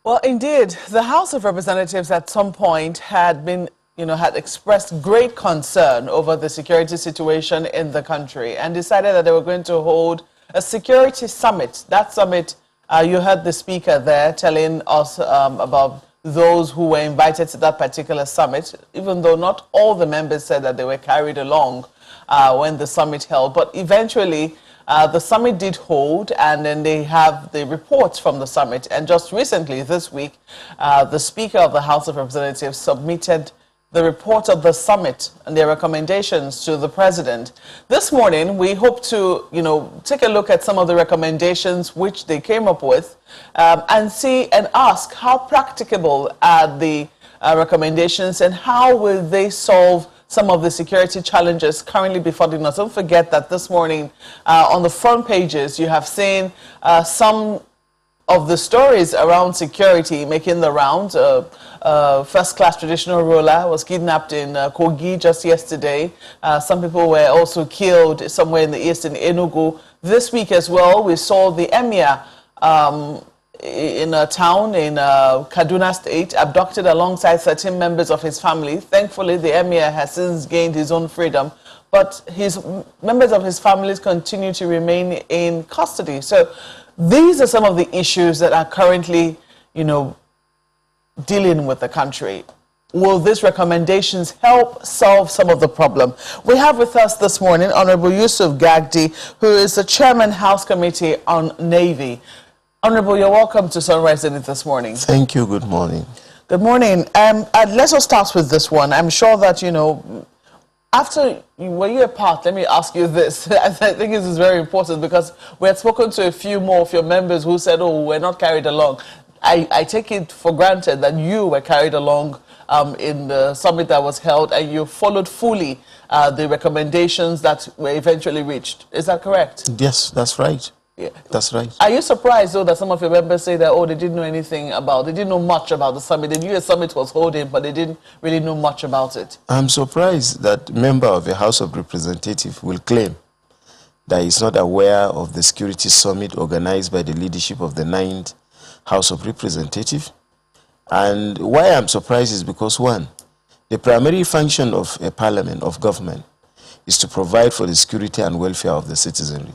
Well, indeed, the House of Representatives at some point had been, had expressed great concern over the security situation in the country and decided that they were going to hold a security summit. That summit, you heard the speaker there telling us about those who were invited to that particular summit, even though not all the members said that they were carried along when the summit held. But eventually, the summit did hold, and then they have the reports from the summit. And just recently, this week, the Speaker of the House of Representatives submitted the report of the summit and their recommendations to the President. This morning, we hope to, take a look at some of the recommendations which they came up with and see and ask how practicable are the recommendations and how will they solve some of the security challenges currently befalling us. Don't forget that this morning on the front pages, you have seen some of the stories around security making the rounds. First-class traditional ruler was kidnapped in Kogi just yesterday. Some people were also killed somewhere in the east in Enugu. This week as well, we saw the emir in a town in Kaduna State, abducted alongside 13 members of his family. Thankfully, the emir has since gained his own freedom, but members of his family continue to remain in custody. So these are some of the issues that are currently, dealing with the country. Will these recommendations help solve some of the problem? We have with us this morning Honorable Yusuf Gagdi, who is the Chairman House Committee on Navy. Honorable, you're welcome to Sunrise Zenith this morning. Thank you. Good morning. Good morning. Let's just start with this one. I'm sure that, after were you a part, let me ask you this. I think this is very important because we had spoken to a few more of your members who said, oh, we're not carried along. I take it for granted that you were carried along in the summit that was held and you followed fully the recommendations that were eventually reached. Is that correct? Yes, that's right. Yeah. That's right. Are you surprised, though, that some of your members say that, oh, they didn't know they didn't know much about the summit? They knew a summit was holding, but they didn't really know much about it? I'm surprised that a member of the House of Representatives will claim that he's not aware of the security summit organized by the leadership of the 9th House of Representatives. And why I'm surprised is because, one, the primary function of a parliament, of government, is to provide for the security and welfare of the citizenry.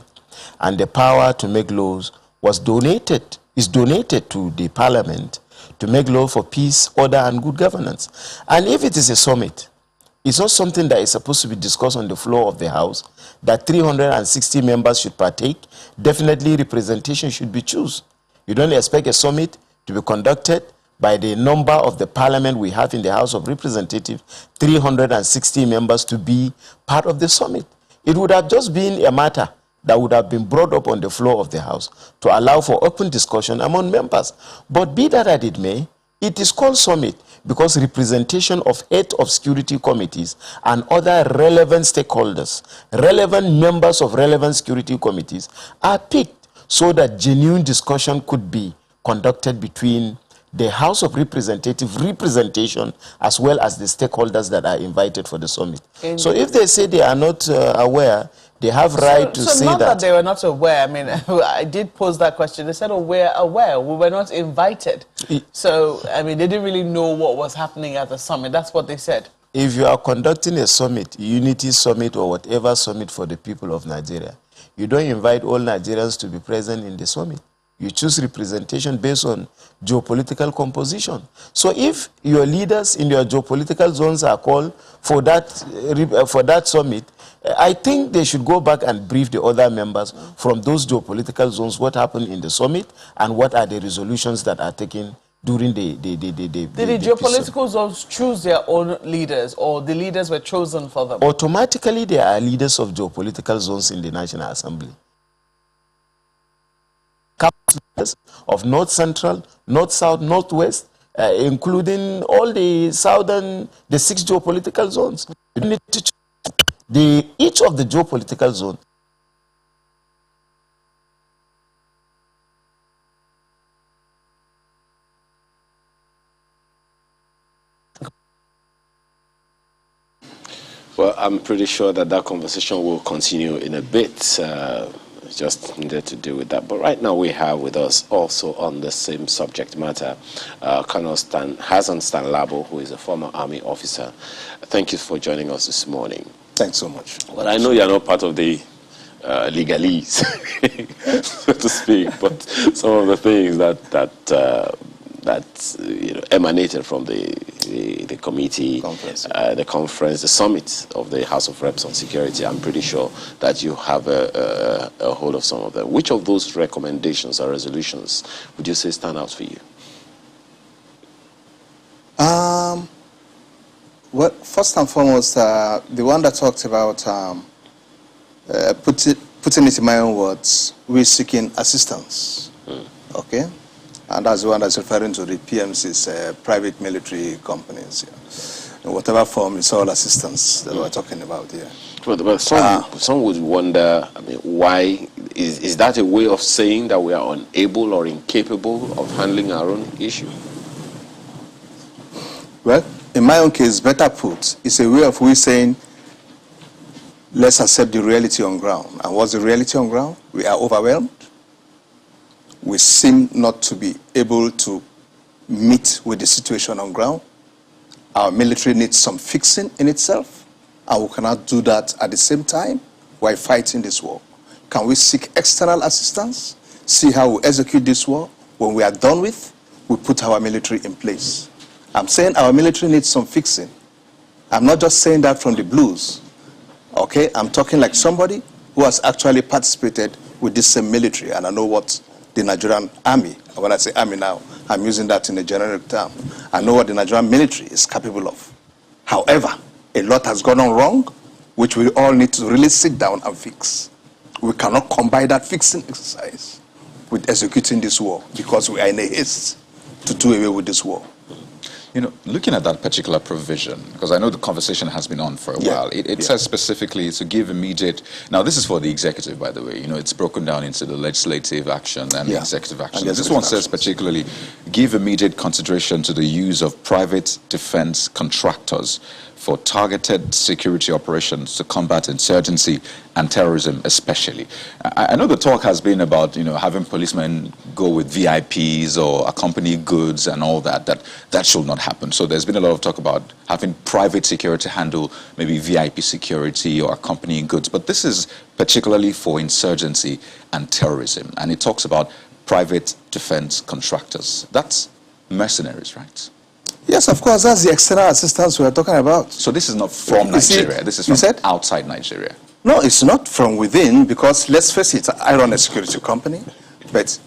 And the power to make laws is donated to the parliament to make law for peace, order, and good governance. And if it is a summit, it's not something that is supposed to be discussed on the floor of the House, that 360 members should partake. Definitely representation should be chosen. You don't expect a summit to be conducted by the number of the parliament we have in the House of Representatives, 360 members to be part of the summit. It would have just been a matter that would have been brought up on the floor of the House to allow for open discussion among members. But be that as it may, it is called summit because representation of heads of security committees and other relevant stakeholders, relevant members of relevant security committees are picked so that genuine discussion could be conducted between the House of Representatives representation as well as the stakeholders that are invited for the summit. Indeed. So if they say they are not aware, they have right to say that. So not that they were not aware. I mean, I did pose that question. They said, oh, we're aware. We were not invited. So, I mean, they didn't really know what was happening at the summit. That's what they said. If you are conducting a summit, unity summit or whatever summit for the people of Nigeria, you don't invite all Nigerians to be present in the summit. You choose representation based on geopolitical composition. So if your leaders in your geopolitical zones are called for that summit, I think they should go back and brief the other members from those geopolitical zones what happened in the summit and what are the resolutions that are taken during Did the geopolitical zones choose their own leaders or the leaders were chosen for them? Automatically, there are leaders of geopolitical zones in the National Assembly. Of North Central, North South, Northwest, including all the southern, the 6 geopolitical zones. You need to each of the geopolitical zones. Well, I'm pretty sure that conversation will continue in a bit. just needed to deal with that. But right now we have with us also on the same subject matter, Colonel Hassan Stan-Labo, who is a former army officer. Thank you for joining us this morning. Thanks so much. Well, I know you're not part of the legalese, so to speak, but some of the things that emanated from the committee, the conference, the summit of the House of Reps on security, I'm pretty sure that you have a hold of some of them. Which of those recommendations or resolutions would you say stand out for you? Well, first and foremost, the one that talked about putting it in my own words, we're seeking assistance. Okay? And that's the one that's referring to the PMC's private military companies. Yeah. In whatever form, it's all assistance that we're talking about here. But some would wonder, I mean, why is that a way of saying that we are unable or incapable of handling our own issue? Well, in my own case, better put, it's a way of we saying, let's accept the reality on ground. And what's the reality on ground? We are overwhelmed. We seem not to be able to meet with the situation on ground. Our military needs some fixing in itself, and we cannot do that at the same time while fighting this war. Can we seek external assistance, see how we execute this war? When we are done with, we put our military in place. I'm saying our military needs some fixing. I'm not just saying that from the blues. Okay, I'm talking like somebody who has actually participated with this same military, and I know what the Nigerian army, and when I say army now, I'm using that in a generic term. I know what the Nigerian military is capable of. However, a lot has gone on wrong, which we all need to really sit down and fix. We cannot combine that fixing exercise with executing this war because we are in a haste to do away with this war. You know, looking at that particular provision, because I know the conversation has been on for a while, it says specifically to give immediate, now this is for the executive, by the way, you know, it's broken down into the legislative action and the executive action. This one says particularly, give immediate consideration to the use of private defense contractors for targeted security operations to combat insurgency and terrorism especially. I know the talk has been about, you know, having policemen go with VIPs or accompany goods and all that. That should not happen. So there's been a lot of talk about having private security handle maybe VIP security or accompanying goods. But this is particularly for insurgency and terrorism. And it talks about private defense contractors. That's mercenaries, right? Yes, of course, that's the external assistance we're talking about. So this is not from Nigeria, this is from outside Nigeria? No, it's not from within, because let's face it, I run a security company, but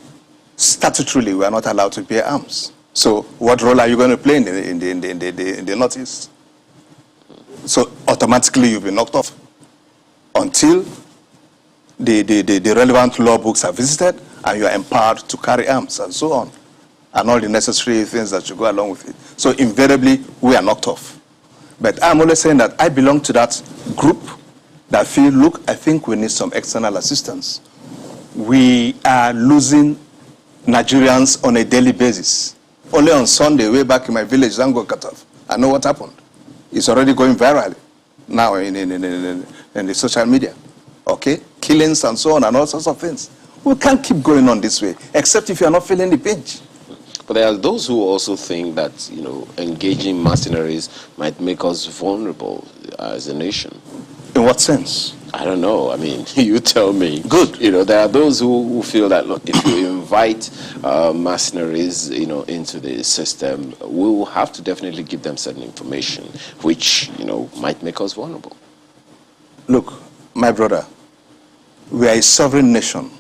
statutorily we are not allowed to bear arms. So what role are you going to play in the Northeast? So automatically you'll be knocked off until the relevant law books are visited and you are empowered to carry arms and so on, and all the necessary things that should go along with it. So invariably, we are knocked off. But I'm only saying that I belong to that group that feel, look, I think we need some external assistance. We are losing Nigerians on a daily basis. Only on Sunday, way back in my village, Zango cut off. I know what happened. It's already going viral now in the social media. Okay? Killings and so on and all sorts of things. We can't keep going on this way, except if you're not feeling the pinch. But there are those who also think that, you know, engaging mercenaries might make us vulnerable as a nation. In what sense? I don't know. I mean, you tell me. Good. You know, there are those who feel that, look, if you invite mercenaries, you know, into the system, we will have to definitely give them certain information, which, you know, might make us vulnerable. Look, my brother, we are a sovereign nation.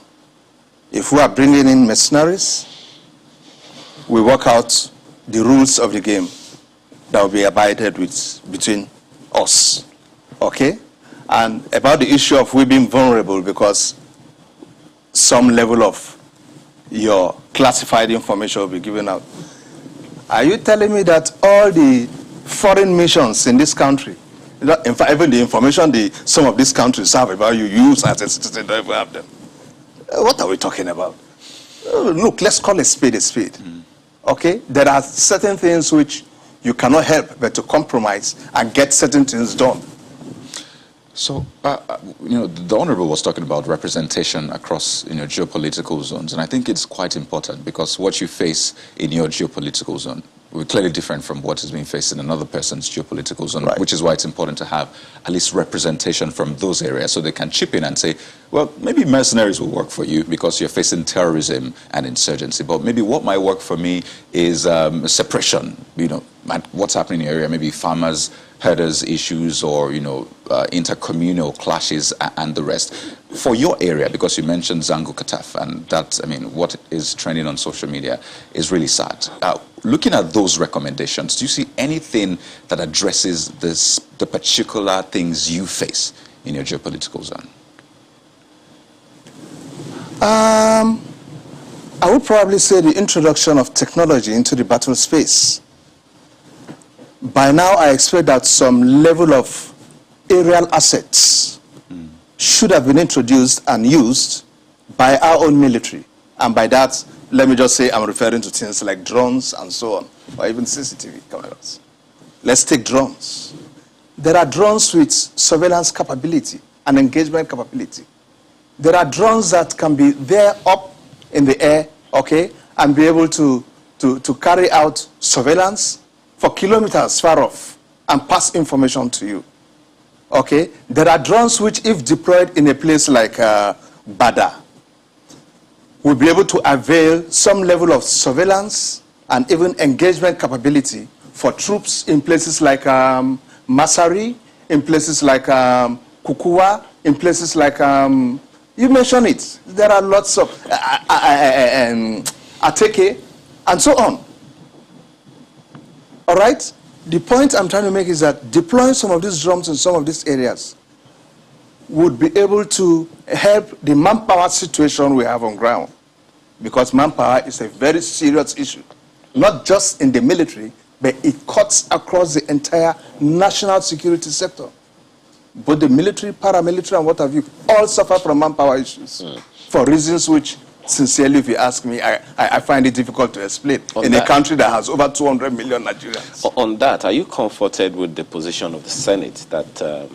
If we are bringing in mercenaries, we work out the rules of the game that will be abided with between us. Okay? And about the issue of we being vulnerable because some level of your classified information will be given out. Are you telling me that all the foreign missions in this country, in fact, even the information some of these countries have about you, use as a citizen, don't even have them? What are we talking about? Look, let's call a spade a spade. Okay? There are certain things which you cannot help but to compromise and get certain things done. So, the Honorable was talking about representation across, geopolitical zones, and I think it's quite important because what you face in your geopolitical zone will clearly different from what is being faced in another person's geopolitical zone, Right. which is why it's important to have at least representation from those areas so they can chip in and say, well, maybe mercenaries will work for you because you're facing terrorism and insurgency, but maybe what might work for me is suppression, what's happening in the area, maybe farmers, herders issues or, intercommunal clashes and the rest. For your area, because you mentioned Zango Kataf, and that, what is trending on social media is really sad. Looking at those recommendations, do you see anything that addresses the particular things you face in your geopolitical zone? I would probably say the introduction of technology into the battle space. By now, I expect that some level of aerial assets should have been introduced and used by our own military. And by that, let me just say I'm referring to things like drones and so on, or even CCTV cameras. Let's take drones. There are drones with surveillance capability and engagement capability. There are drones that can be there up in the air, okay, and be able to carry out surveillance for kilometers far off and pass information to you. Okay? There are drones which, if deployed in a place like Bada, will be able to avail some level of surveillance and even engagement capability for troops in places like Masari, in places like Kukua, in places like, you mentioned it, there are lots of, Ateke, and so on. All right? The point I'm trying to make is that deploying some of these drones in some of these areas would be able to help the manpower situation we have on ground. Because manpower is a very serious issue, not just in the military, but it cuts across the entire national security sector. Both the military, paramilitary, and what have you, all suffer from manpower issues for reasons which, sincerely, if you ask me, I find it difficult to explain in a country that has over 200 million Nigerians. On that, are you comforted with the position of the Senate that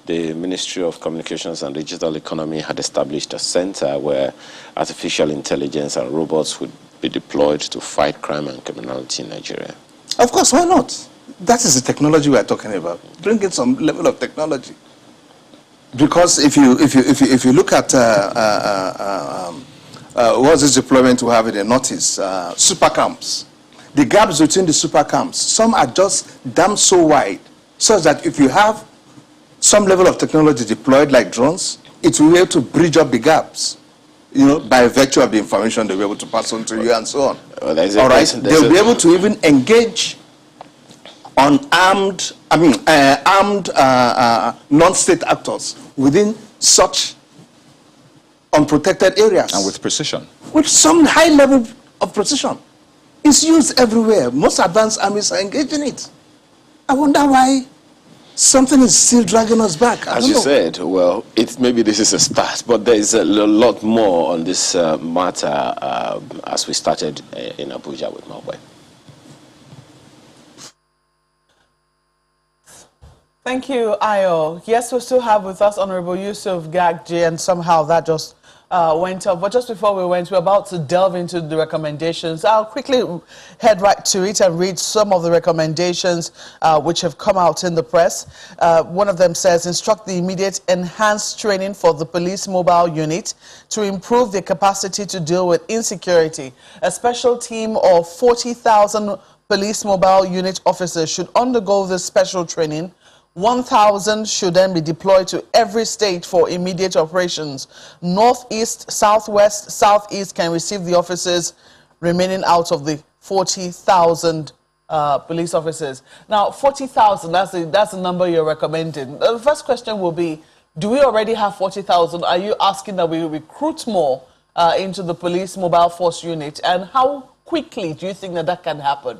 the Ministry of Communications and Digital Economy had established a center where artificial intelligence and robots would be deployed to fight crime and criminality in Nigeria? Of course, why not? That is the technology we are talking about. Bring in some level of technology. Because if you look at what's this deployment we have in the Northeast, super camps. The gaps between the super camps, some are just damn so wide, such that if you have some level of technology deployed like drones, it will be able to bridge up the gaps, by virtue of the information they'll be able to pass on to you and so on. Well, all right? They'll be able to even engage on armed non-state actors within such unprotected areas. And with precision. With some high level of precision. It's used everywhere. Most advanced armies are engaged in it. I wonder why something is still dragging us back. As you said, well, maybe this is a start, but there is a lot more on this matter as we started in Abuja with Mawai. Thank you, Ayo. Yes, we still have with us Honorable Yusuf Gagdi, and somehow that just went up. But just before we went, we're about to delve into the recommendations. I'll quickly head right to it and read some of the recommendations which have come out in the press. One of them says, instruct the immediate enhanced training for the police mobile unit to improve their capacity to deal with insecurity. A special team of 40,000 police mobile unit officers should undergo this special training. 1,000 should then be deployed to every state for immediate operations. Northeast, Southwest, Southeast can receive the officers remaining out of the 40,000 police officers. Now, 40,000, that's the number you're recommending. The first question will be, do we already have 40,000? Are you asking that we recruit more into the police mobile force unit? And how quickly do you think that can happen?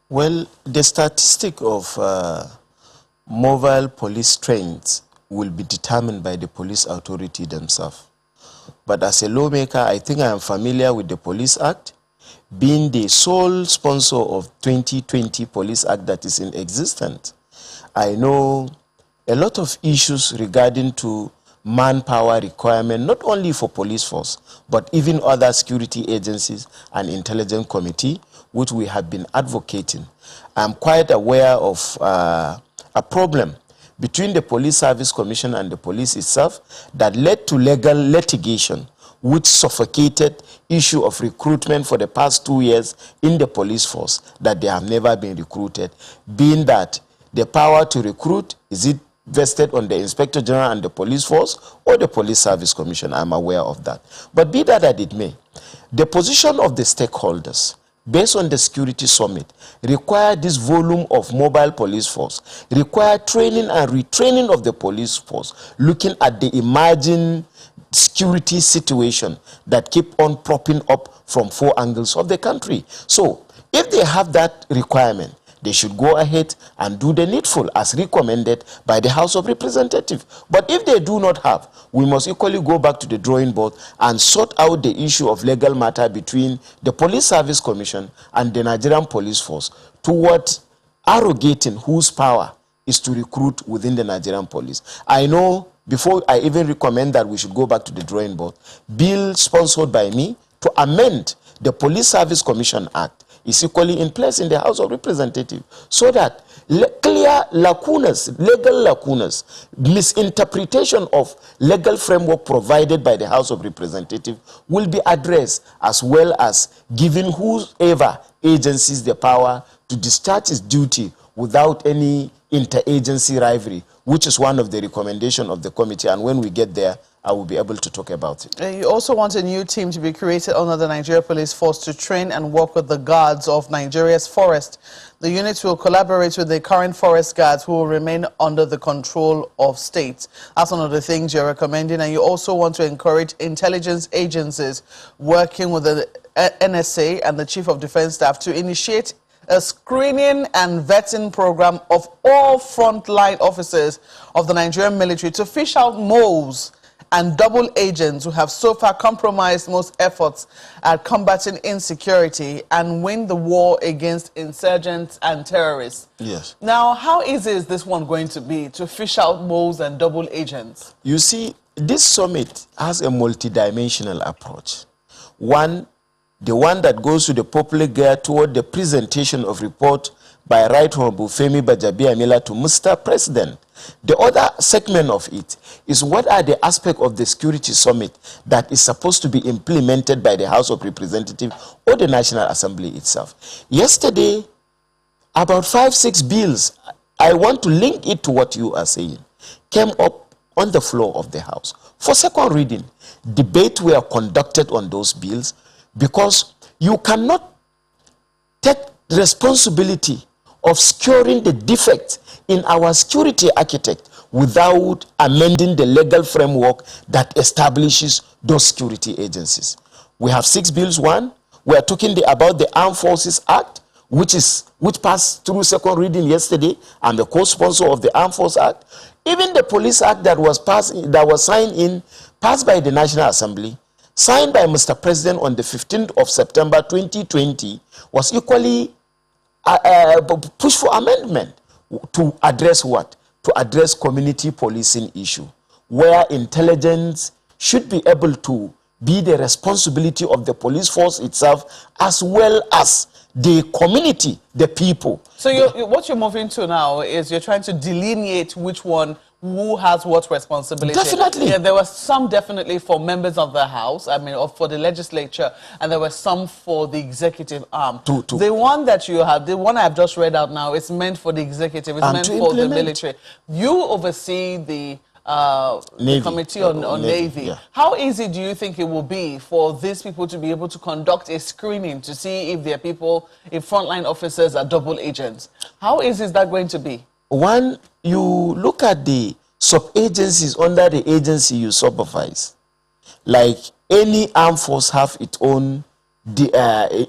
Well, the statistic of mobile police strength will be determined by the police authority themselves. But as a lawmaker, I think I am familiar with the Police Act, being the sole sponsor of 2020 Police Act that is in existence. I know a lot of issues regarding to manpower requirement, not only for police force, but even other security agencies and intelligence committee, which we have been advocating. I'm quite aware of a problem between the Police Service Commission and the police itself that led to legal litigation, which suffocated issue of recruitment for the past 2 years in the police force, that they have never been recruited, being that the power to recruit, is it vested on the Inspector General and the police force or the Police Service Commission? I'm aware of that. But be that as it may, the position of the stakeholders based on the security summit require this volume of mobile police force, require training and retraining of the police force, looking at the emerging security situation that keep on propping up from 4 angles of the country. So if they have that requirement, they should go ahead and do the needful as recommended by the House of Representatives. But if they do not have, we must equally go back to the drawing board and sort out the issue of legal matter between the Police Service Commission and the Nigerian Police Force toward arrogating whose power is to recruit within the Nigerian police. I know, before I even recommend that we should go back to the drawing board, bill sponsored by me to amend the Police Service Commission Act is equally in place in the House of Representatives, so that clear lacunas, legal lacunas, misinterpretation of legal framework provided by the House of Representatives will be addressed, as well as giving whoever agencies the power to discharge its duty without any interagency rivalry, which is one of the recommendations of the committee. And when we get there, I will be able to talk about it. You also want a new team to be created under the Nigeria Police Force to train and work with the guards of Nigeria's forest. The unit will collaborate with the current forest guards who will remain under the control of states. That's one of the things you're recommending. And you also want to encourage intelligence agencies working with the NSA and the Chief of Defense Staff to initiate a screening and vetting program of all frontline officers of the Nigerian military to fish out moles and double agents who have so far compromised most efforts at combating insecurity and win the war against insurgents and terrorists. Yes. Now, how easy is this one going to be, to fish out moles and double agents? You see, this summit has a multidimensional approach. One, the one that goes to the public geared toward the presentation of report by Right Honorable Femi Bajabiamila to Mr. President. The other segment of it is what are the aspects of the security summit that is supposed to be implemented by the House of Representatives or the National Assembly itself. Yesterday, about 5-6 bills, I want to link it to what you are saying, came up on the floor of the House. For second reading, debate were conducted on those bills, because you cannot take responsibility of securing the defects in our security architect without amending the legal framework that establishes those security agencies. We have 6 bills. One, we are talking about the Armed Forces Act, which passed through second reading yesterday. I'm the co-sponsor of the Armed Forces Act. Even the Police Act that was passed by the National Assembly, signed by Mr. President on the 15th of September 2020, was equally pushed for amendment to address what? To address community policing issue, where intelligence should be able to be the responsibility of the police force itself, as well as the community, the people. So what you're moving to now is you're trying to delineate which one, who has what responsibility. Definitely. Yeah, there were some definitely for members of the House, or for the legislature, and there were some for the executive arm. The one that you have, the one I've just read out now, is meant for the executive, it's meant for the military. You oversee the Committee on Navy. Yeah. How easy do you think it will be for these people to be able to conduct a screening to see if their people, if frontline officers are double agents? How easy is that going to be? One, you look at the sub-agencies under the agency you supervise. Like any armed force have its own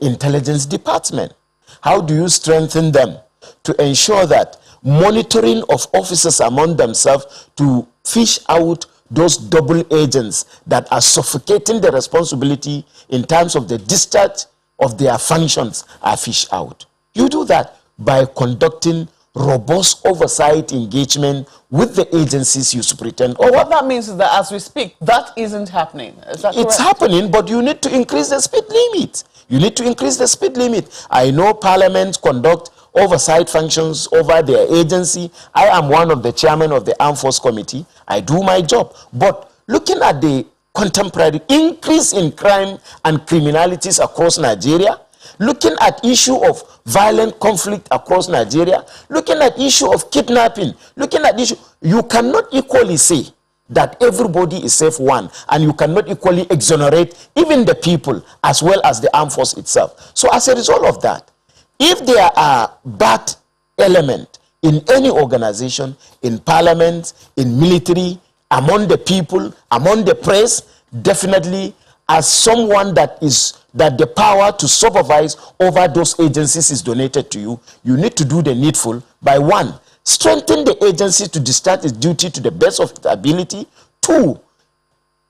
intelligence department. How do you strengthen them to ensure that monitoring of officers among themselves to fish out those double agents that are suffocating the responsibility in terms of the discharge of their functions are fished out? You do that by conducting robust oversight engagement with the agencies you superintend over. What that means is that as we speak, that isn't happening. Is that correct? It's happening, but you need to increase the speed limit. You need to increase the speed limit. I know parliaments conduct oversight functions over their agency. I am one of the chairmen of the Armed Force Committee. I do my job. But looking at the contemporary increase in crime and criminalities across Nigeria, looking at issue of violent conflict across Nigeria, looking at issue of kidnapping, looking at issue, you cannot equally say that everybody is safe, one, and you cannot equally exonerate even the people as well as the armed force itself. So as a result of that, if there are bad elements in any organization, in parliament, in military, among the people, among the press, definitely as someone that the power to supervise over those agencies is donated to you, you need to do the needful by, one, strengthen the agency to discharge its duty to the best of its ability. Two,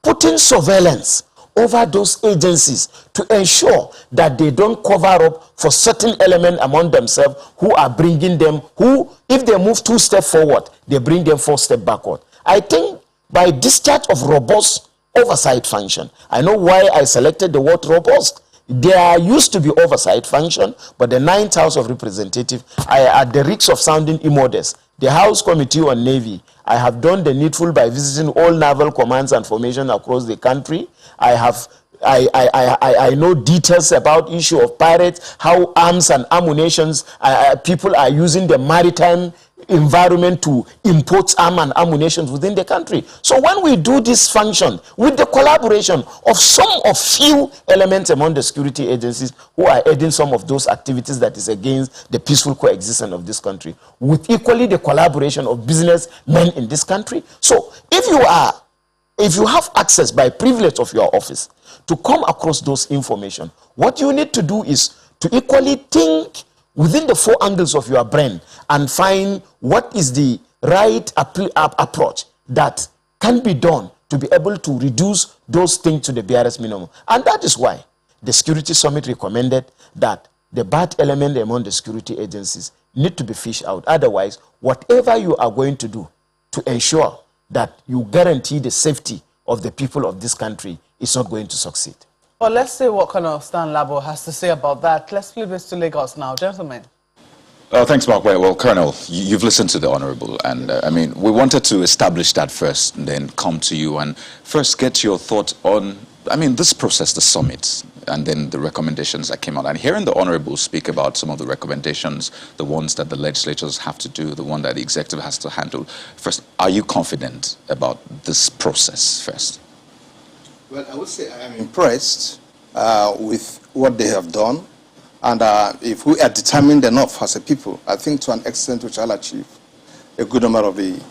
putting surveillance over those agencies to ensure that they don't cover up for certain element among themselves who are bringing them, who, if they move 2 steps forward, they bring them 4 steps backward. I think by discharge of robust oversight function, I know why I selected the word robust. There used to be oversight function, but the 9th House of Representatives, at the risk of sounding immodest, the House Committee on Navy, I have done the needful by visiting all naval commands and formations across the country. I know details about issue of pirates, how arms and ammunition, people are using the maritime environment to import arms and ammunition within the country. So when we do this function with the collaboration of few elements among the security agencies who are aiding some of those activities that is against the peaceful coexistence of this country, with equally the collaboration of businessmen in this country. So if you have access by privilege of your office to come across those information, what you need to do is to equally think within the 4 angles of your brain and find what is the right approach that can be done to be able to reduce those things to the barest minimum. And that is why the Security Summit recommended that the bad element among the security agencies need to be fished out. Otherwise, whatever you are going to do to ensure that you guarantee the safety of the people of this country is not going to succeed. Well, let's see what Colonel Stan-Labo has to say about that. Let's flip this to Lagos now. Gentlemen. Thanks, Mark. Well, Colonel, you've listened to the Honorable, and I mean, we wanted to establish that first and then come to you and first get your thoughts on, I mean, this process, the summit, and then the recommendations that came out. And hearing the Honorable speak about some of the recommendations, the ones that the legislators have to do, the one that the executive has to handle. First, are you confident about this process first? Well, I would say I am impressed with what they have done. And if we are determined enough as a people, I think to an extent we shall achieve a good number of the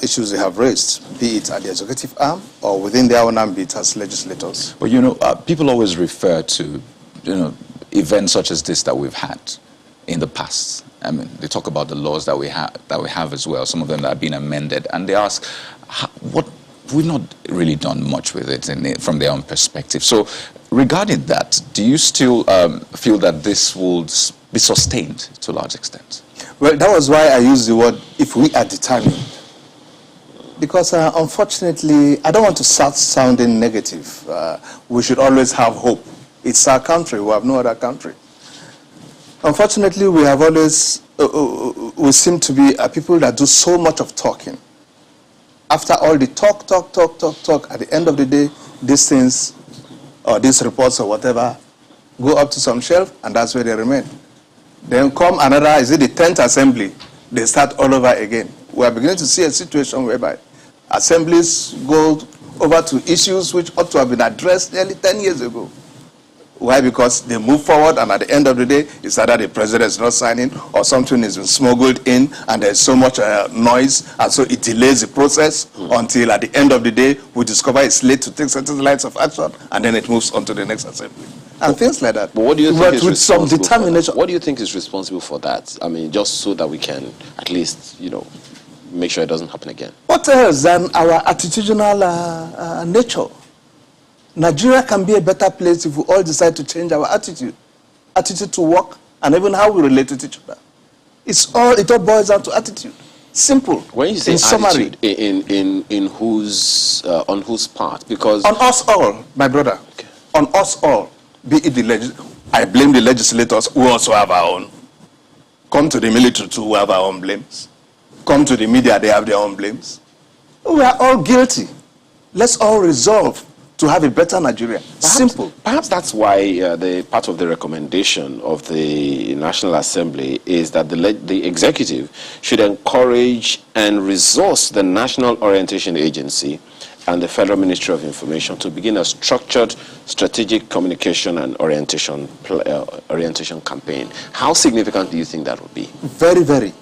issues they have raised, be it at the executive arm or within their own ambit as legislators. Well, you know, people always refer to, you know, events such as this that we've had in the past. I mean, they talk about the laws that we have as well, some of them that have been amended, and they ask, what? We've not really done much with it from their own perspective. So regarding that, do you still feel that this will be sustained to a large extent? Well, that was why I used the word, if we are determined. Because unfortunately, I don't want to start sounding negative. We should always have hope. It's our country. We have no other country. Unfortunately, we have always, we seem to be people that do so much of talking. After all the talk, at the end of the day, these things, or these reports or whatever, go up to some shelf, and that's where they remain. Then come another, is it the 10th assembly? They start all over again. We are beginning to see a situation whereby assemblies go over to issues which ought to have been addressed nearly 10 years ago. Why? Because they move forward, and at the end of the day, it's either the president is not signing or something has been smuggled in, and there's so much noise, and so it delays the process until at the end of the day, we discover it's late to take certain lines of action, and then it moves on to the next assembly. And things like that. But what do you think is with some responsible determination. What do you think is responsible for that? I mean, just so that we can at least, you know, make sure it doesn't happen again. What else than our attitudinal nature? Nigeria can be a better place if we all decide to change our attitude to work, and even how we relate to each other. It all boils down to attitude. Simple. When you say in summary, in whose on whose part? Because on us all, my brother. Okay. On us all. Be it I blame the legislators who also have our own. Come to the military too, who have our own blames. Come to the media, they have their own blames. We are all guilty. Let's all resolve to have a better Nigeria. Simple. Perhaps that's why the part of the recommendation of the National Assembly is that the executive should encourage and resource the National Orientation Agency and the Federal Ministry of Information to begin a structured strategic communication and orientation campaign. How significant do you think that would be? Very, very.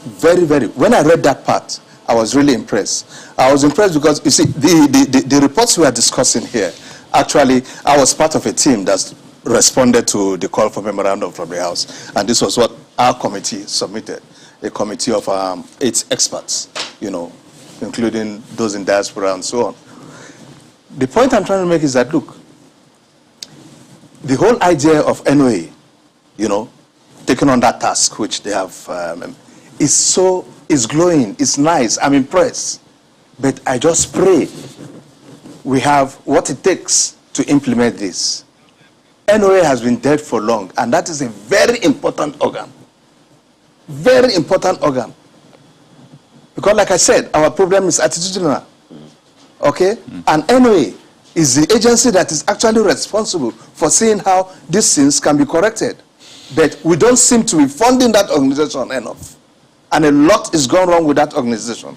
Very, very. When I read that part, I was really impressed. I was impressed because, you see, the reports we are discussing here, actually, I was part of a team that responded to the call for memorandum from the House. And this was what our committee submitted, a committee of 8 experts, including those in diaspora and so on. The point I'm trying to make is that, look, the whole idea of NOA, taking on that task, which they have, is glowing, it's nice, I'm impressed. But I just pray we have what it takes to implement this. NOA has been dead for long, and that is a very important organ. Very important organ. Because like I said, our problem is attitudinal. Okay? And NOA is the agency that is actually responsible for seeing how these things can be corrected. But we don't seem to be funding that organization enough. And a lot is going wrong with that organization.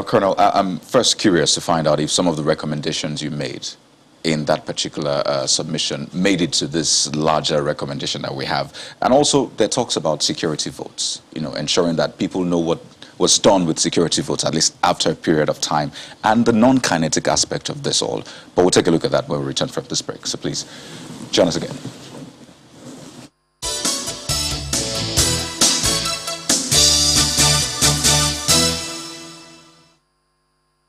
Colonel, I'm first curious to find out if some of the recommendations you made in that particular submission made it to this larger recommendation that we have. And also, there talks about security votes, ensuring that people know what was done with security votes, at least after a period of time, and the non-kinetic aspect of this all. But we'll take a look at that when we return from this break. So please, join us again.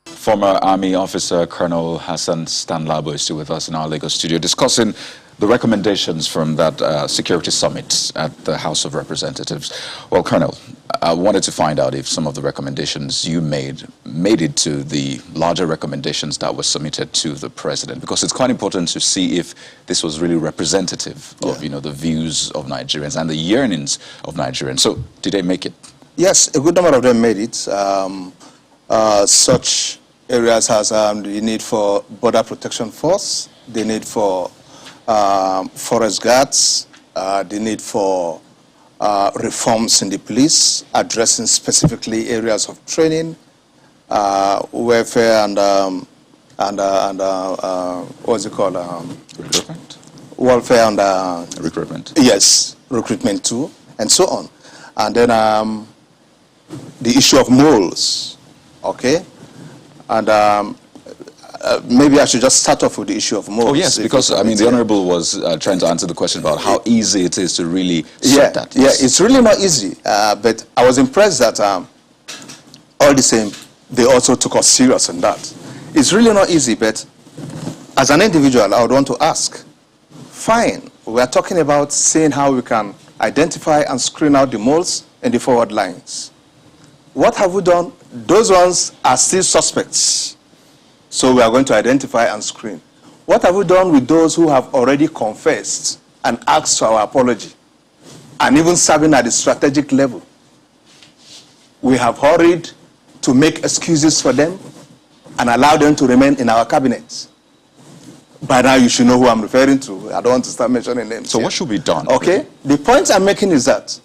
Former Army officer Colonel Hassan Stan-Labo is still with us in our Lagos studio discussing the recommendations from that security summit at the House of Representatives. Well, Colonel, I wanted to find out if some of the recommendations you made it to the larger recommendations that were submitted to the president, because it's quite important to see if this was really representative of the views of Nigerians and the yearnings of Nigerians. So, did they make it? Yes, a good number of them made it. Such areas as the need for border protection force, the need for forest guards, the need for reforms in the police, addressing specifically areas of training, welfare and what's it called? Recruitment. Welfare and recruitment. Yes, recruitment too, and so on. And then the issue of moles, okay? And maybe I should just start off with the issue of moles. Oh, yes, because, the Honorable was trying to answer the question about how easy it is to really sort that. Yeah, it's really not easy. But I was impressed that all the same, they also took us serious in that. It's really not easy, but as an individual, I would want to ask, fine, we are talking about seeing how we can identify and screen out the moles in the forward lines. What have we done? Those ones are still suspects. So we are going to identify and screen. What have we done with those who have already confessed and asked for our apology and even serving at the strategic level? We have hurried to make excuses for them and allow them to remain in our cabinet. By now you should know who I'm referring to. I don't want to start mentioning names. So what should be done? Okay. The point I'm making is that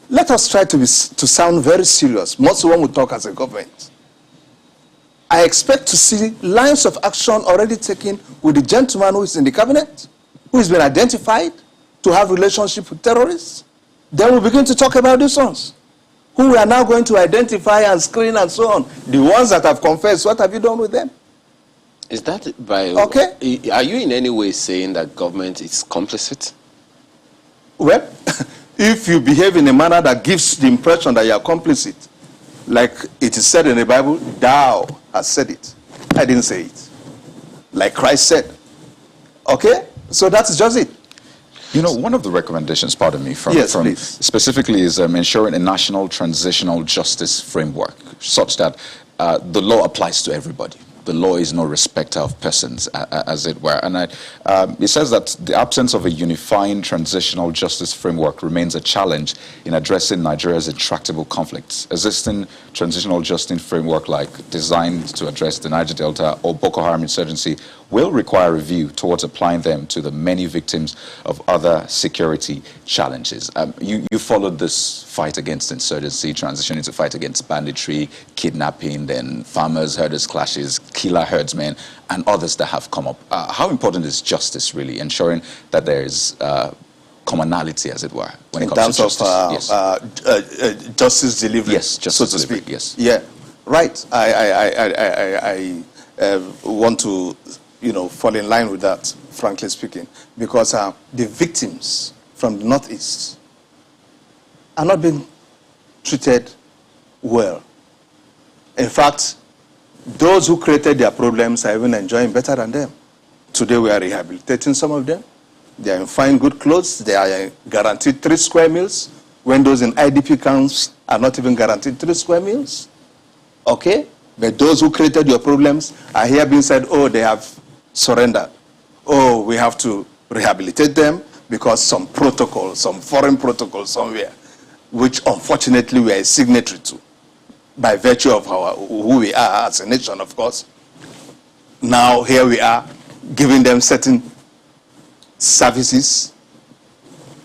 let us try to sound very serious. Most when we talk as a government. I expect to see lines of action already taken with the gentleman who is in the cabinet, who has been identified to have relationship with terrorists. Then we begin to talk about these ones, who we are now going to identify and screen and so on. The ones that have confessed, what have you done with them? Is that by... Okay. Are you in any way saying that government is complicit? Well, if you behave in a manner that gives the impression that you are complicit, like it is said in the Bible, thou hast said it. I didn't say it. Like Christ said. Okay? So that's just it. You know, one of the recommendations, pardon me, from specifically is ensuring a national transitional justice framework such that the law applies to everybody. The law is no respecter of persons, as it were. And it says that the absence of a unifying transitional justice framework remains a challenge in addressing Nigeria's intractable conflicts. Existing transitional justice framework, like designed to address the Niger Delta or Boko Haram insurgency, will require review towards applying them to the many victims of other security challenges. You followed this fight against insurgency, transitioning to fight against banditry, kidnapping, then farmers, herders clashes, killer herdsmen, and others that have come up. How important is justice, really, ensuring that there is commonality, as it were, when it comes to justice? Justice delivery, yes, justice so to delivery, speak. yes. Yeah, right. I want to, fall in line with that, frankly speaking, because the victims from the Northeast are not being treated well. In fact, those who created their problems are even enjoying better than them. Today we are rehabilitating some of them. They are in fine, good clothes. They are guaranteed 3 square meals, when those in IDP camps are not even guaranteed 3 square meals. Okay? But those who created your problems are here being said, oh, they have surrendered. Oh, we have to rehabilitate them because some protocol, some foreign protocol somewhere, which unfortunately we are a signatory to, by virtue of who we are as a nation, of course. Now here we are giving them certain services,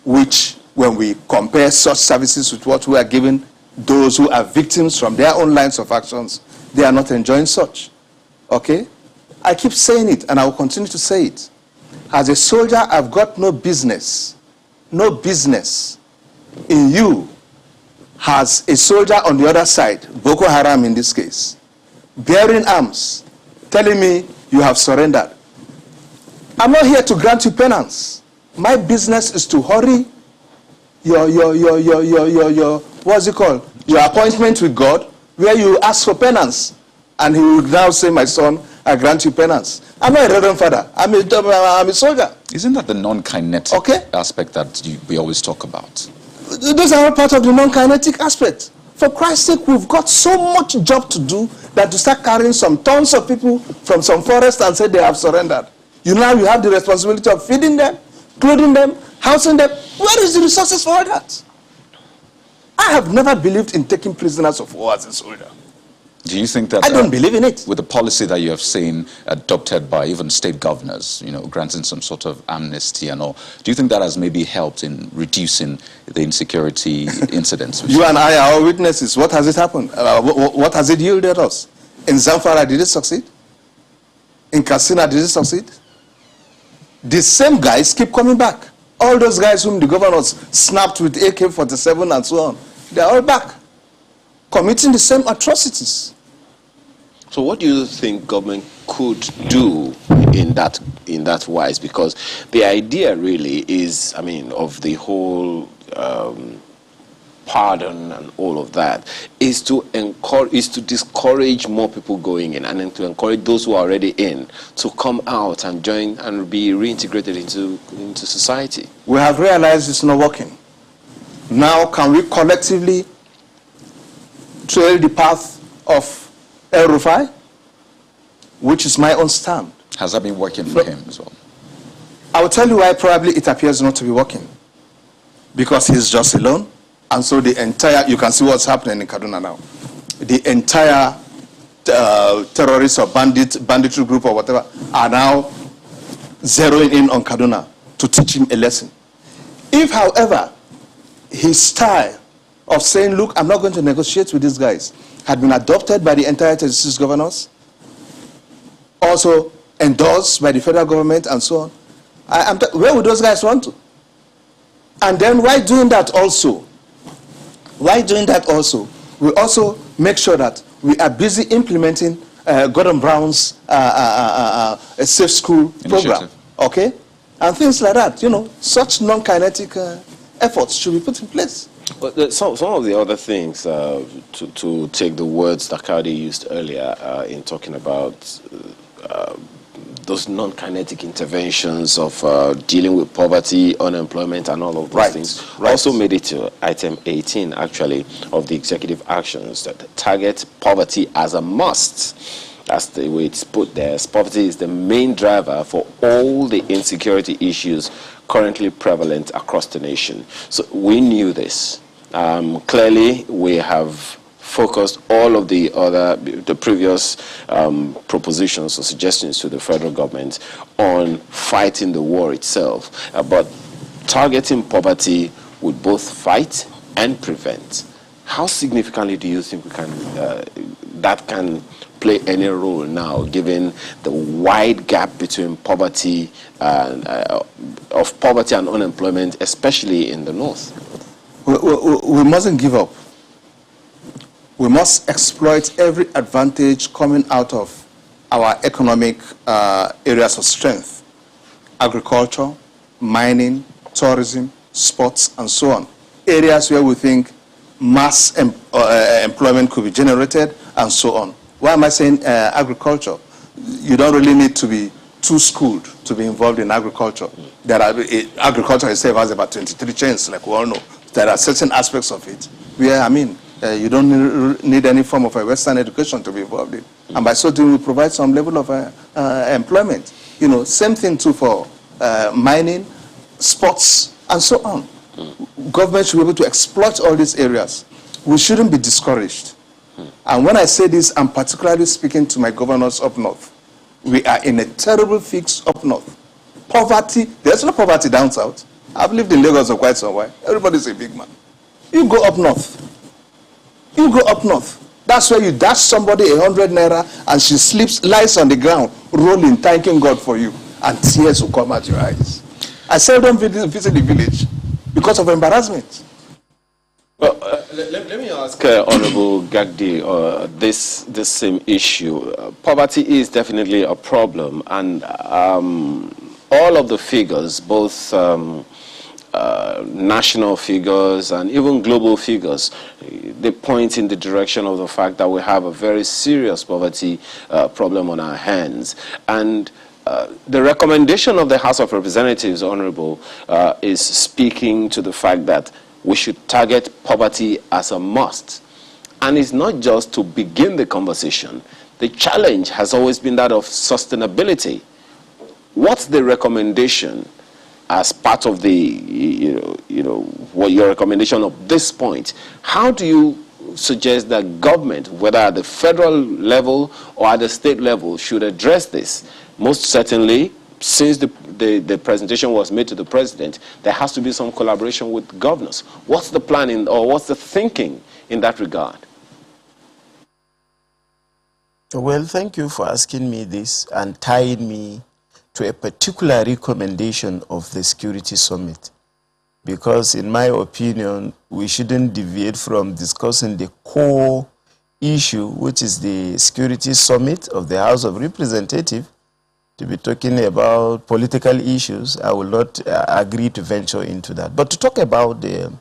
which when we compare such services with what we are giving those who are victims from their own lines of actions, they are not enjoying such. Okay? I keep saying it, and I will continue to say it. As a soldier, I've got no business in you as a soldier on the other side, Boko Haram in this case, bearing arms, telling me you have surrendered. I'm not here to grant you penance. My business is to hurry your what's it called? Your appointment with God, where you ask for penance. And he will now say, my son, I grant you penance. I'm not a reverend father. I'm a soldier. Isn't that the non-kinetic aspect that we always talk about? Those are all part of the non-kinetic aspect. For Christ's sake, we've got so much job to do that to start carrying some tons of people from some forest and say they have surrendered. You have the responsibility of feeding them, clothing them, housing them. Where is the resources for all that? I have never believed in taking prisoners of war as a soldier. Do you think that... I don't believe in it. With the policy that you have seen adopted by even state governors, granting some sort of amnesty and all, do you think that has maybe helped in reducing the insecurity incidents? You and I are all witnesses. What has it happened? What has it yielded us? In Zamfara, did it succeed? In Katsina, did it succeed? The same guys keep coming back. All those guys whom the governors snapped with AK-47 and so on, they're all back, committing the same atrocities. So what do you think government could do in that wise? Because the idea really is, of the whole pardon and all of that, is to discourage more people going in, and then to encourage those who are already in to come out and join and be reintegrated into society. We have realized it's not working. Now can we collectively trail the path of El Rufai, which is my own stand? Has that been working for him as well? I will tell you why probably it appears not to be working. Because he's just alone. And so the entire, you can see what's happening in Kaduna now. The entire terrorist or banditry group or whatever are now zeroing in on Kaduna to teach him a lesson. If, however, his style of saying, look, I'm not going to negotiate with these guys, had been adopted by the entire 36 governors, also endorsed by the federal government and so on, where would those guys run to? And then why doing that also? We also make sure that we are busy implementing Gordon Brown's a safe school program, okay? And things like that, such non-kinetic efforts should be put in place. But some of the other things, to take the words that Gagdi used earlier in talking about those non-kinetic interventions of dealing with poverty, unemployment, and all of those things also made it to item 18, actually, of the executive actions that target poverty as a must. That's the way it's put there. Poverty is the main driver for all the insecurity issues currently prevalent across the nation. So we knew this. Clearly, we have focused all of the previous propositions or suggestions to the federal government on fighting the war itself. But targeting poverty would both fight and prevent. How significantly do you think we can, that can play any role now, given the wide gap between poverty of poverty and unemployment, especially in the north? We mustn't give up. We must exploit every advantage coming out of our economic areas of strength: agriculture, mining, tourism, sports, and so on. Areas where we think mass employment could be generated, and so on. Why am I saying agriculture? You don't really need to be too schooled to be involved in agriculture. Agriculture itself has about 23 chains, like we all know. There are certain aspects of it where, you don't need any form of a Western education to be involved in. And by so doing, we provide some level of employment. Same thing too for mining, sports, and so on. Government should be able to exploit all these areas. We shouldn't be discouraged. And when I say this, I'm particularly speaking to my governors up north. We are in a terrible fix up north. Poverty, there's no poverty down south. I've lived in Lagos for quite some while. Everybody's a big man. You go up north. You go up north. That's where you dash somebody 100 naira and she lies on the ground, rolling, thanking God for you. And tears will come out your eyes. I seldom visit the village because of embarrassment. Well, let me ask Honorable Gagdi this same issue. Poverty is definitely a problem, and all of the figures, both national figures and even global figures, they point in the direction of the fact that we have a very serious poverty problem on our hands. And the recommendation of the House of Representatives, Honorable, is speaking to the fact that we should target poverty as a must. And it's not just to begin the conversation. The challenge has always been that of sustainability. What's the recommendation as part of the, what your recommendation of this point? How do you suggest that government, whether at the federal level or at the state level, should address this? Most certainly, since the presentation was made to the president, there has to be some collaboration with governors. What's the planning or what's the thinking in that regard? Well, thank you for asking me this and tying me to a particular recommendation of the Security Summit. Because in my opinion, we shouldn't deviate from discussing the core issue, which is the Security Summit of the House of Representatives. To be talking about political issues, I will not agree to venture into that. But to talk about the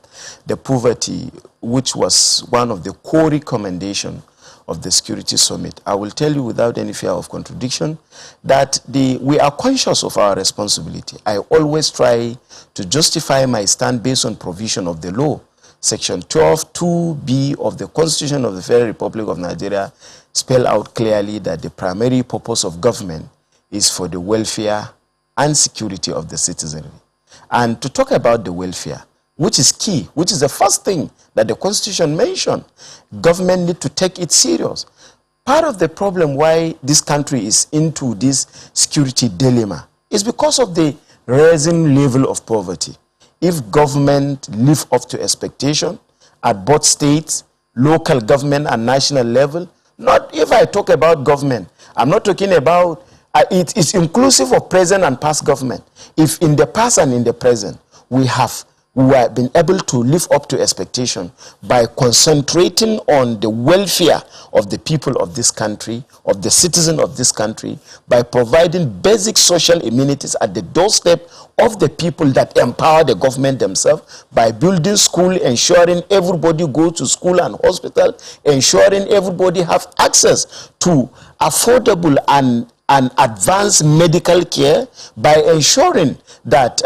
poverty, which was one of the core recommendations of the Security Summit, I will tell you without any fear of contradiction that we are conscious of our responsibility. I always try to justify my stand based on provision of the law. Section 12(2)(b) of the Constitution of the Federal Republic of Nigeria spell out clearly that the primary purpose of government is for the welfare and security of the citizenry. And to talk about the welfare, which is key, which is the first thing that the Constitution mentioned, government need to take it serious. Part of the problem why this country is into this security dilemma is because of the rising level of poverty. If government live up to expectation at both states, local government and national level, not if I talk about government, I'm not talking about it is inclusive of present and past government. If in the past and in the present we have been able to live up to expectation by concentrating on the welfare of the people of this country, of the citizen of this country, by providing basic social amenities at the doorstep of the people that empower the government themselves, by building school, ensuring everybody go to school and hospital, ensuring everybody have access to affordable and and advance medical care by ensuring that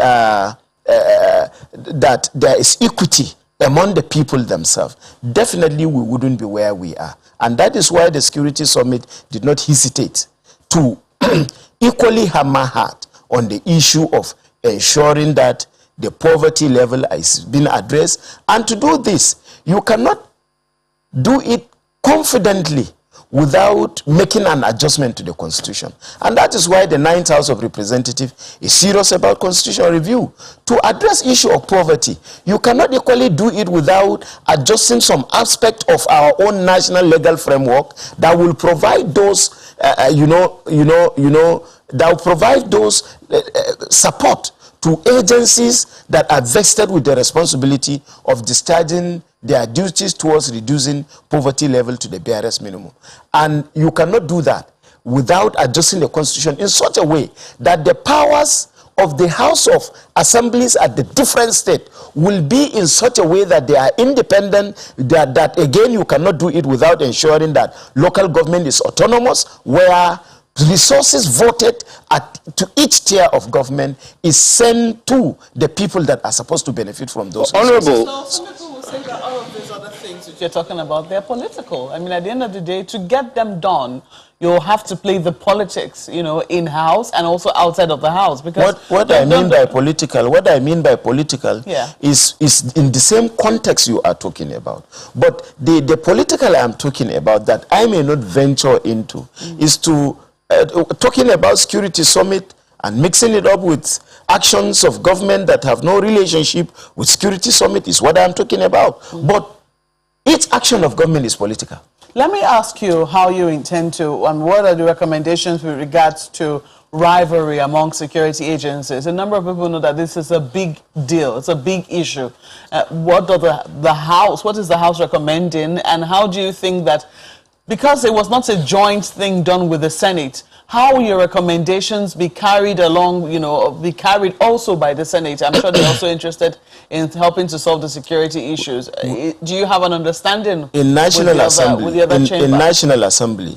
that there is equity among the people themselves, definitely we wouldn't be where we are. And that is why the Security Summit did not hesitate to equally hammer hard on the issue of ensuring that the poverty level is being addressed. And to do this, you cannot do it confidently without making an adjustment to the Constitution. And that is why the 9th House of Representatives is serious about constitutional review. To address issue of poverty, you cannot equally do it without adjusting some aspect of our own national legal framework that will provide those, that will provide those support to agencies that are vested with the responsibility of discharging their duties towards reducing poverty level to the barest minimum. And you cannot do that without adjusting the Constitution in such a way that the powers of the House of Assemblies at the different states will be in such a way that they are independent, that again you cannot do it without ensuring that local government is autonomous, where resources voted to each tier of government is sent to the people that are supposed to benefit from those Honorable. So some people will say that all of these other things that you're talking about, they're political. I mean, at the end of the day, to get them done, you'll have to play the politics, in-house and also outside of the house. Because what I mean by political yeah, is in the same context you are talking about. But the political I'm talking about that I may not venture into is to talking about Security Summit and mixing it up with actions of government that have no relationship with Security Summit is what I'm talking about. But each action of government is political. Let me ask you how you intend to, and what are the recommendations with regards to rivalry among security agencies? A number of people know that this is a big deal. It's a big issue. What is the House recommending, and how do you think that, because it was not a joint thing done with the Senate, how will your recommendations be carried along, be carried also by the Senate? I'm sure they're also interested in helping to solve the security issues. Do you have an understanding in National with the other chamber? In National Assembly,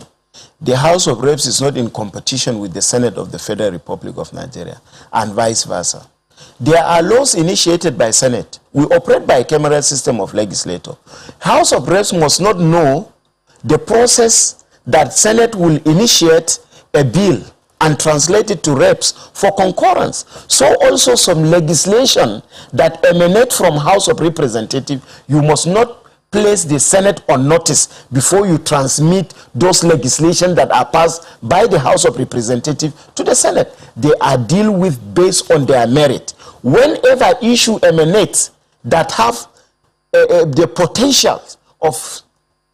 the House of Reps is not in competition with the Senate of the Federal Republic of Nigeria, and vice versa. There are laws initiated by Senate. We operate by a cameral system of legislature. House of Reps must not know the process that Senate will initiate a bill and translate it to reps for concurrence. So also some legislation that emanate from House of Representatives, you must not place the Senate on notice before you transmit those legislation that are passed by the House of Representatives to the Senate. They are dealt with based on their merit. Whenever issue emanates that have the potential of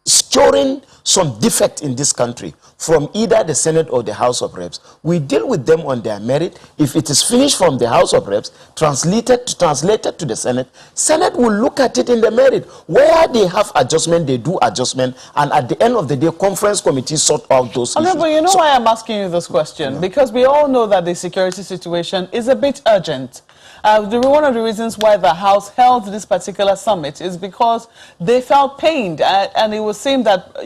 scoring some defect in this country from either the Senate or the House of Reps, we deal with them on their merit. If it is finished from the House of Reps, translated to the Senate, Senate will look at it in the merit. Where they have adjustment, they do adjustment, and at the end of the day, conference committees sort out those issues. But you know why I'm asking you this question? Yeah. Because we all know that the security situation is a bit urgent. One of the reasons why the House held this particular summit is because they felt pained, and it was seen that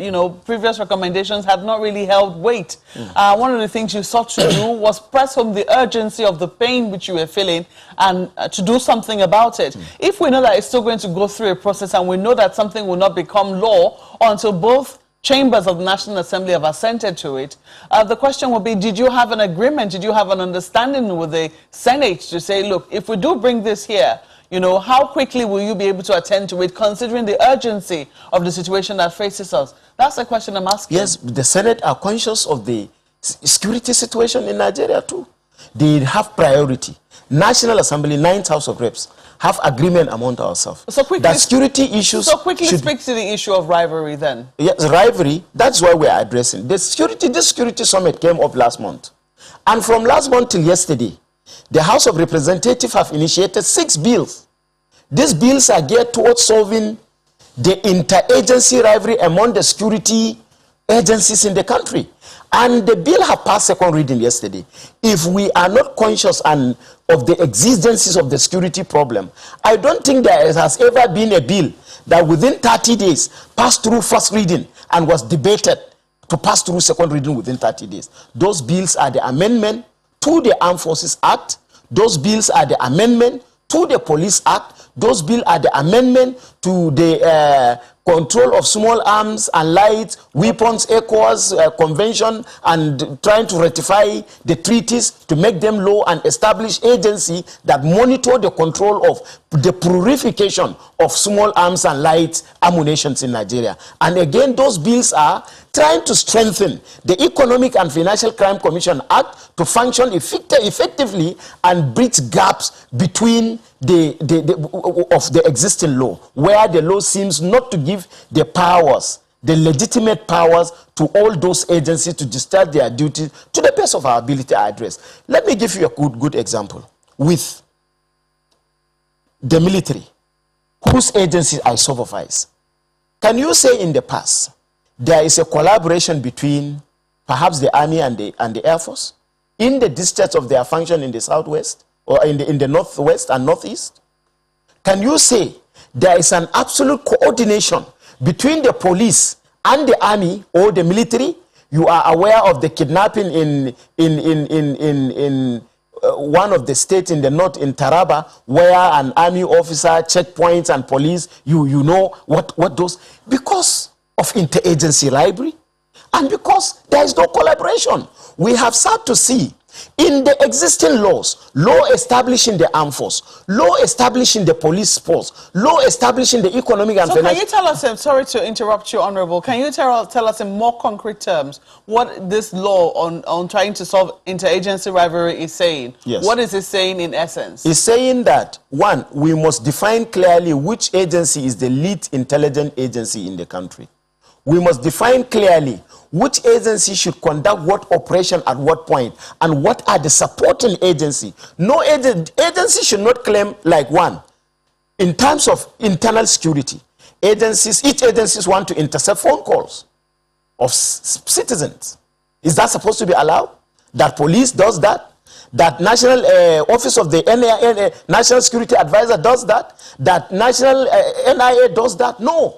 previous recommendations had not really held weight. One of the things you sought to do was press home the urgency of the pain which you were feeling, and to do something about it. If we know that it's still going to go through a process, and we know that something will not become law until both chambers of the National Assembly have assented to it, the question will be, did you have an agreement, did you have an understanding with the Senate to say, look, if we do bring this here, how quickly will you be able to attend to it, considering the urgency of the situation that faces us? That's the question I'm asking. Yes, the Senate are conscious of the security situation in Nigeria too. They have priority. National Assembly, 9th House of Reps, have agreement among ourselves. So quickly, that security issues. So quickly speak to the issue of rivalry then. Yes, rivalry. That's why we are addressing this security summit came up last month, and from last month till yesterday, the House of Representatives have initiated 6 bills. These bills are geared towards solving the interagency rivalry among the security agencies in the country. And the bill have passed second reading yesterday. If we are not conscious of the existences of the security problem, I don't think there has ever been a bill that within 30 days passed through first reading and was debated to pass through second reading within 30 days. Those bills are the amendment to the Armed Forces Act. Those bills are the amendment to the Police Act. Those bills are the amendment to the Control of Small Arms and Light Weapons ECOWAS Convention, and trying to ratify the treaties to make them law and establish agency that monitor the control of the purification of small arms and light ammunition in Nigeria. And again, those bills are trying to strengthen the Economic and Financial Crime Commission Act to function effectively and bridge gaps between the existing law, where the law seems not to give the powers, the legitimate powers, to all those agencies to discharge their duties to the best of our ability to address. Let me give you a good example with the military, whose agencies I supervise. Can you say in the past there is a collaboration between perhaps the Army and the Air Force in the discharge of their function in the Southwest or in the Northwest and Northeast? Can you say there is an absolute coordination between the police and the army or the military? You are aware of the kidnapping in one of the states in the north, in Taraba, where an army officer, checkpoints and police, you know what those, because of interagency rivalry and because there is no collaboration. We have started to see in the existing laws, law establishing the armed force, law establishing the police force, law establishing the economic and financial... Can you tell us, sorry to interrupt you, Honorable, can you tell us in more concrete terms what this law on trying to solve interagency rivalry is saying? Yes. What is it saying in essence? It's saying that, one, we must define clearly which agency is the lead intelligence agency in the country. We must define clearly which agency should conduct what operation at what point, and what are the supporting agency. No agency should not claim like one. In terms of internal security, each agencies want to intercept phone calls of citizens. Is that supposed to be allowed? That police does that? That National Office of the National Security Advisor does that? That National NIA does that? No.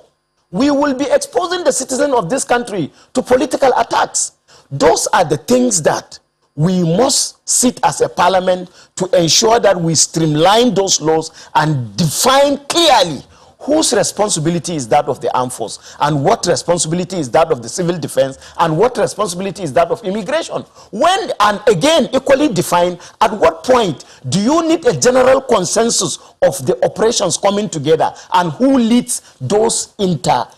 We will be exposing the citizen of this country to political attacks. Those are the things that we must sit as a parliament to ensure that we streamline those laws and define clearly whose responsibility is that of the armed force, and what responsibility is that of the civil defense, and what responsibility is that of immigration. When, and again, equally define at what point do you need a general consensus of the operations coming together, and who leads those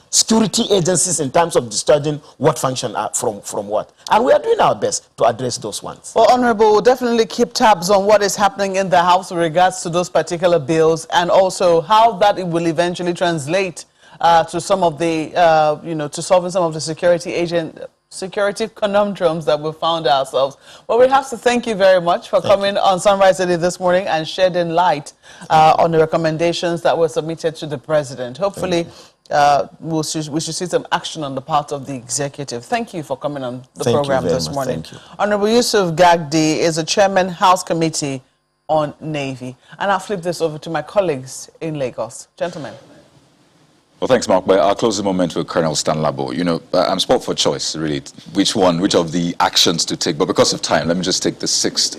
security agencies in terms of discharging what function from what. And we are doing our best to address those ones. Well, Honorable, we'll definitely keep tabs on what is happening in the House with regards to those particular bills, and also how that it will eventually translate to some of the, to solving some of the security conundrums that we found ourselves. Well, we have to thank you very much for coming on Sunrise City this morning and shedding light on the recommendations that were submitted to the President. Hopefully, we should see some action on the part of the executive. Thank you for coming on the program this morning. Thank you. Honorable Yusuf Gagdi is the Chairman, House Committee on Navy. And I'll flip this over to my colleagues in Lagos. Gentlemen. Well, thanks, Mark. But I'll close the moment with Colonel Stan-Labo. You know, I'm sport for choice, really, which of the actions to take. But because of time, let me just take the sixth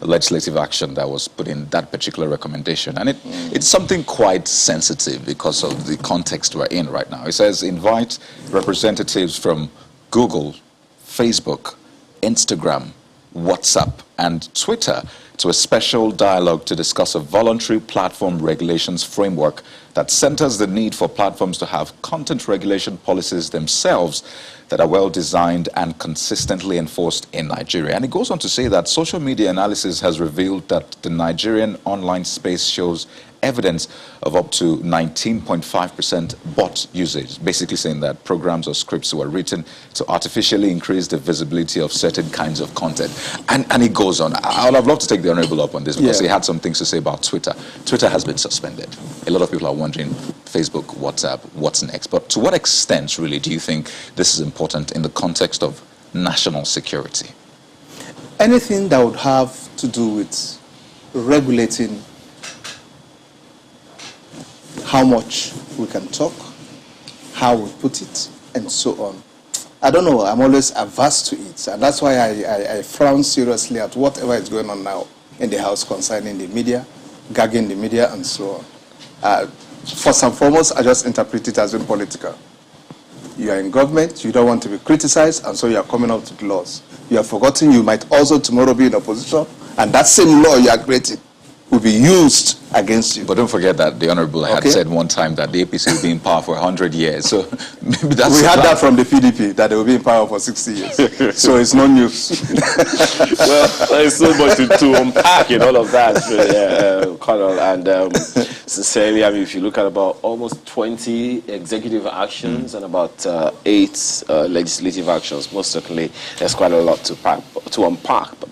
legislative action that was put in that particular recommendation. And it's something quite sensitive because of the context we're in right now. It says, invite representatives from Google, Facebook, Instagram, WhatsApp, and Twitter to a special dialogue to discuss a voluntary platform regulations framework that centers the need for platforms to have content regulation policies themselves that are well designed and consistently enforced in Nigeria. And it goes on to say that social media analysis has revealed that the Nigerian online space shows evidence of up to 19.5% bot usage, basically saying that programs or scripts were written to artificially increase the visibility of certain kinds of content. And it goes on. I would have loved to take the Honorable up on this because he had some things to say about Twitter. Twitter has been suspended. A lot of people are wondering, Facebook, WhatsApp, what's next? But to what extent, really, do you think this is important in the context of national security? Anything that would have to do with regulating how much we can talk, how we put it, and so on, I don't know, I'm always averse to it. And that's why I frown seriously at whatever is going on now in the House concerning the media, gagging the media, and so on. First and foremost, I just interpret it as being political. You are in government, you don't want to be criticized, and so you are coming up with laws. You have forgotten you might also tomorrow be in opposition, and that same law you are creating will be used against you. But don't forget that the Honorable had said one time that the APC will be in power for 100 years. So maybe that's we had that from the PDP, that they will be in power for 60 years. So it's no news. Well, there's so much to unpack in all of that, Colonel. And sincerely, I mean, if you look at about almost 20 executive actions and about 8 legislative actions, most certainly there's quite a lot to unpack. But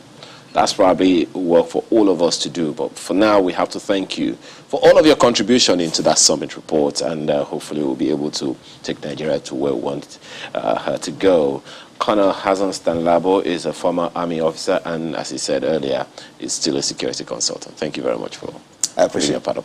that's probably work for all of us to do. But for now, we have to thank you for all of your contribution into that summit report, and hopefully we'll be able to take Nigeria to where we want her to go. Colonel Hassan Stan-Labo is a former Army officer, and as he said earlier, is still a security consultant. Thank you very much for being a part of